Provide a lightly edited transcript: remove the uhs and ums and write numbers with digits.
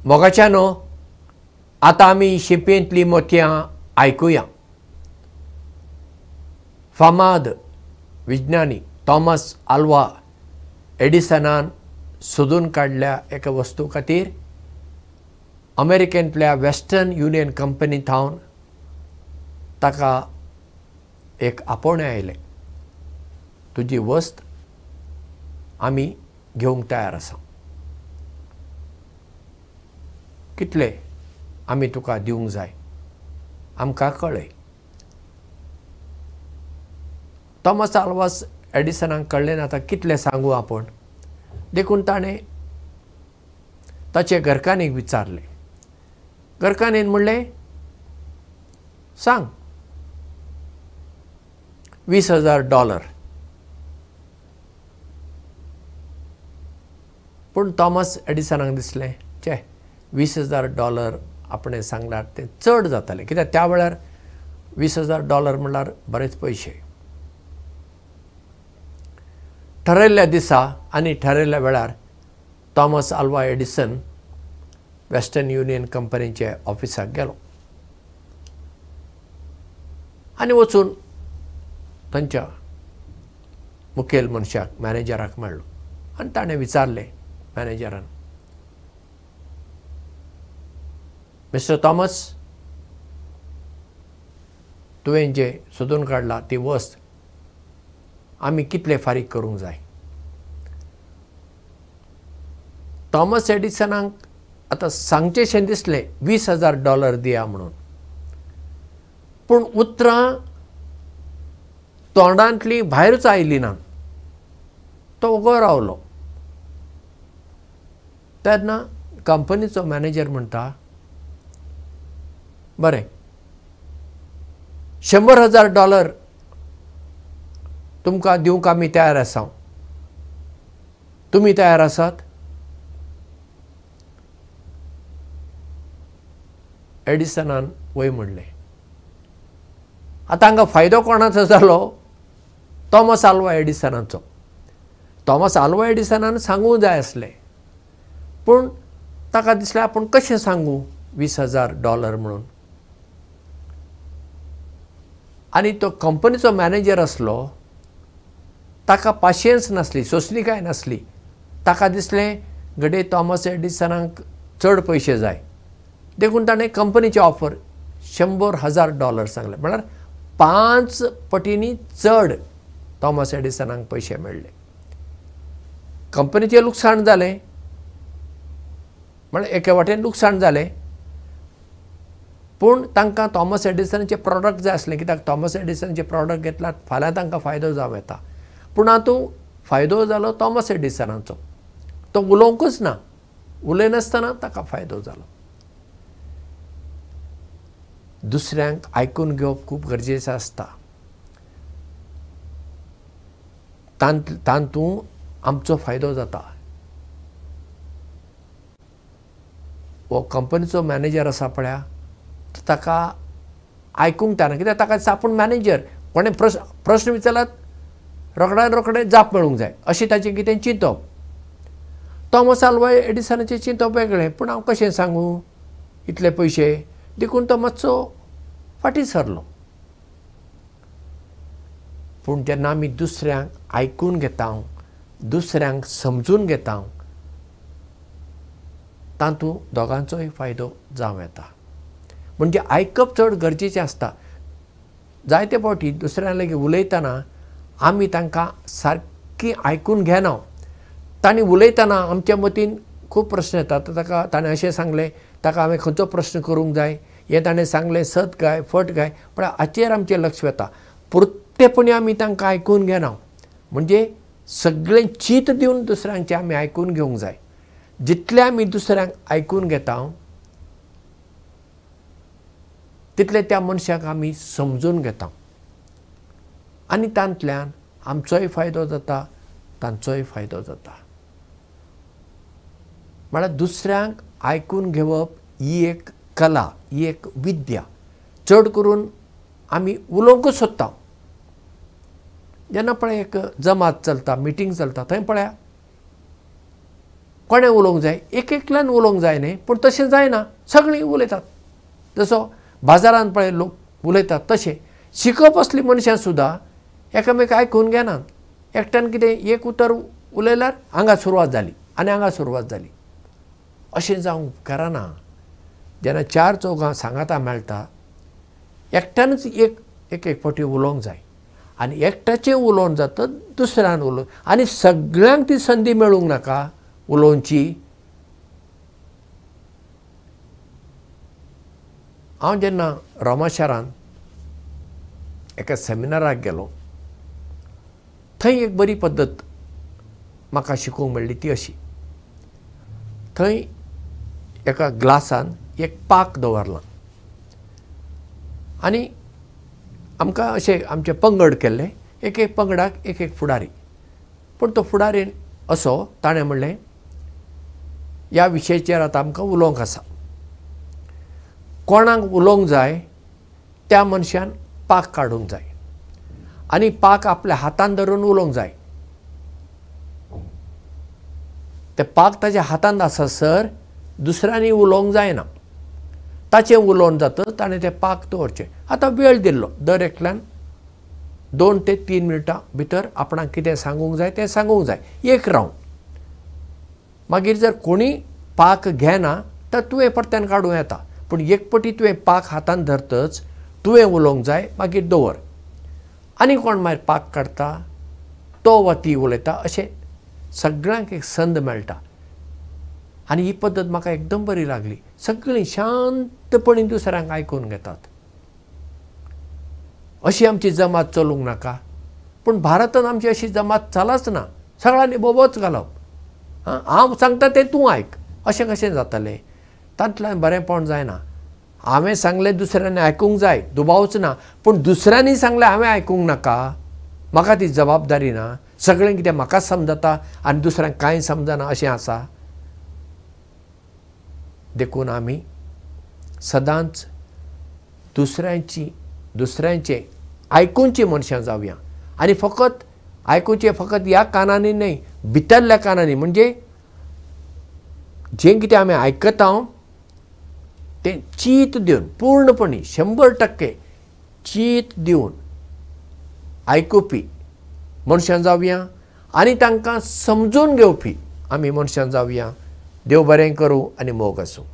मोगाच्यानो आता आमी शिंपेंतलीं मोतयां आयकुया. फामाद विज्ञानी थॉमस आल्वा एडिसनान सोदून काडल्या एका वस्तू खातीर अमेरिकेंतल्या वेस्टर्न युनियन कंपनी थावन ताका एक आपोवणें आयलें. तुजी वस्त आमी घेवंक तयार आसा. कितले आमी तुका दिवंक जाय आमकां कळय. थॉमस आल्वा एडिसनाक कळ्ळें ना कितले सांगू आपूण. देखून ताणें ताचे घरकान्नीक विचारलें. घरकान्नीन म्हणलें सांग $20,000. पूण थॉमस एडिसनाक दिसलें चे $20,000 आपणें सांगल्यार तें चड जातालें. कित्याक त्या वेळार $20,000 म्हणल्यार बरेच पयशे. ठरयल्ल्या दिसा आनी ठरयल्ल्या वेळार Thomas Alva Edison western union कंपनीचे ऑफिसाक गेलो आनी वचून तांच्या मुखेल मनशाक मॅनेजराक मेळ्ळो आनी ताणें विचारलें मॅनेजरान, मिस्टर थॉमस, तुवें जे सोदून काडला ती वस्त आमी कितले फारीक करूंक जाय. थॉमस एडिसनाक आतां सांगचेशें दिसलें $20,000 दिया म्हणून. पूण उतरां तोंडांतलीं भायरूच आयलीं ना. तो उगो रावलो. तेन्ना कंपनीचो मॅनेजर म्हणटा, बरें, $100,000 तुमकां दिवंक आमी तयार आसा. तुमी तयार आसात? एडिसनान वय म्हणलें. आतां हांगा फायदो कोणाचो जालो? थॉमस आल्वा एडिसनाचो. थॉमस आल्वा एडिसनान सांगूंक जाय आसलें. पूण ताका दिसलें आपूण कशें सांगू $20,000 म्हणून. आनी तो कंपनीचो मॅनेजर आसलो ताका पाशियन्स नासली, सोंसणीकाय नासली. ताका दिसलें घडये थॉमस एडिसनाक चड पयशे जाय. देखून ताणें कंपनीची ऑफर $100,000 सांगलें. म्हळ्यार 5 पटींनी चड थॉमस एडिसनाक पयशे मेळ्ळे. कंपनीचें लुकसाण जालें, म्हळ्यार एके वाटेन लुकसाण जालें. पूण तांकां थॉमस एडिसनाचे प्रॉडक्ट जाय आसले. कित्याक थॉमस एडिसनाचे प्रॉडक्ट घेतल्यार फाल्यां तांकां फायदो जावं येता. पूण हातूंत फायदो जालो थॉमस एडिसनाचो. तो उलोवंकूच ना. उलयनासतना ताका फायदो जालो. दुसऱ्यांक आयकून घेवप खूब गरजेचें आसता. तातूंत आमचो फायदो जाता. हो कंपनीचो मॅनेजर आसा पळया, ताका आयकूंक जायना. कित्याक ताका दिसता आपूण मॅनेजर, कोणें प्रश्न विचारल्यार रोखडें जाप मेळूंक जाय अशें ताचें कितें चिंतप. थॉमस आल्वा एडिसनाचें चिंतप वेगळें. पूण हांव कशें सांगू इतले पयशे. देखून तो मातसो फाटीं सरलो. पूण जेन्ना आमी दुसऱ्यांक आयकून घेता, दुसऱ्यांक समजून घेता, तातूंत दोगांचोय फायदो जावं येता. म्हणजे आयकप चड गरजेचें आसता. जायते फावटी दुसऱ्यां लागीं उलयतना आमी तांकां सारकी आयकून घेना. तांणी उलयतना आमच्या मतीन खूब प्रस्न येतात. ताणें अशें सांगलें, ताका हांवें खंयचो प्रस्न करूंक जाय, हें ताणें सांगलें सत काय फट काय, पण हाचेर आमचें लक्ष वता. पुर्तेपणी आमी तांकां आयकून घेना. म्हणजे सगळें चीत दिवन दुसऱ्यांचें आमी आयकून घेवंक जाय. जितलें आमी दुसऱ्यांक आयकून घेता तितलें त्या मनशाक आमी समजून घेता. आनी तांतल्यान आमचोय फायदो जाता, तांचोय फायदो जाता. म्हळ्यार दुसऱ्यांक आयकून घेवप ही एक कला, ही एक विद्या. चड करून आमी उलोवंकूच सोदता. जेन्ना पळय एक जमात चलता, मिटींग चलता, थंय पळया कोणें उलोवंक जाय एक एकल्यान उलोवंक जाय न्ही पूण तशें जायना सगळीं उलयतात जसो बाजारांत पळय लोक उलयतात तशें शिकप असली मनशां सुद्दां एकामेक आयकून घेनात एकट्यान कितें एक उतर उलयल्यार हांगा सुरवात जाली आनी हांगा सुरवात जाली अशें जावंक उपकारना जेन्ना चार चौगां सांगाता मेळटा एकट्यानच एक फावटी उलोवंक जाय आनी एकट्याचें उलोवन जाता दुसऱ्यान उलोवन आनी सगळ्यांक ती संदी मेळूंक नाका उलोवची हांव जेन्ना रोमा शारांत एका सेमिनाराक गेलो थंय एक बरी पद्दत म्हाका शिकूंक मेळ्ळी ती अशी थंय एका ग्लासान एक पाक दवरलां आनी आमकां अशें आमचे पंगड केल्ले एक पंगडाक एक फुडारी पूण तो फुडारीन असो ताणें म्हणलें ह्या विशयाचेर आतां आमकां उलोवंक आसा कोणाक उलोवंक जाय त्या मनशान पाक काडूंक जाय आनी पाक आपल्या हातान धरून उलोवंक जाय ते पाक ताच्या हातांत आसासर दुसऱ्यांनी उलोवंक जायना ताचें उलोवन जाता ताणें तें पाक दवरचें आतां वेळ दिल्लो दर एकल्यान 2 ते 3 मिनटां भितर आपणाक कितें सांगूंक जाय तें सांगूंक जाय एक रावंड मागीर जर कोणी पाक घेना तर तुवें परत्यान काडूं येता पूण एक पटी तुवें पाक हातान धरतच तुवें उलोवंक जाय मागीर दवर आनी कोण मागीर पाक काडटा तो वा ती उलयता अशें सगळ्यांक एक संद मेळटा आनी ही पद्दत म्हाका एकदम बरी लागली सगळीं शांतपणी दुसऱ्यांक आयकून घेतात अशी आमची जमात चलूंक नाका पूण भारतांत आमची अशी जमात चलच ना सगळ्यांनी बोबोच घालप हांव सांगता तें तूं आयक अशें कशें जातलें तांतल्यान बरेंपण जायना हांवें सांगलें दुसऱ्यांनी आयकूंक जाय दुबावच ना पूण दुसऱ्यांनी सांगलें हांवें आयकूंक नाका म्हाका ती जबाबदारी ना सगळें कितें म्हाकाच समजता आनी दुसऱ्यांक कांय समजना अशें आसा देखून आमी सदांच दुसऱ्यांचे आयकूंची मनशां जावया आनी फकत आयकूचें फकत ह्या कानांनी न्हय भितरल्या कानांनी म्हणजे जें कितें आमी आयकता तें चीत दिवन पूर्णपणी 100% चीत दिवन आयकुपी मनशां जावया आनी तांकां समजून घेवपी आमी मनशां जावया देव बरें करूं आनी मोग आसूं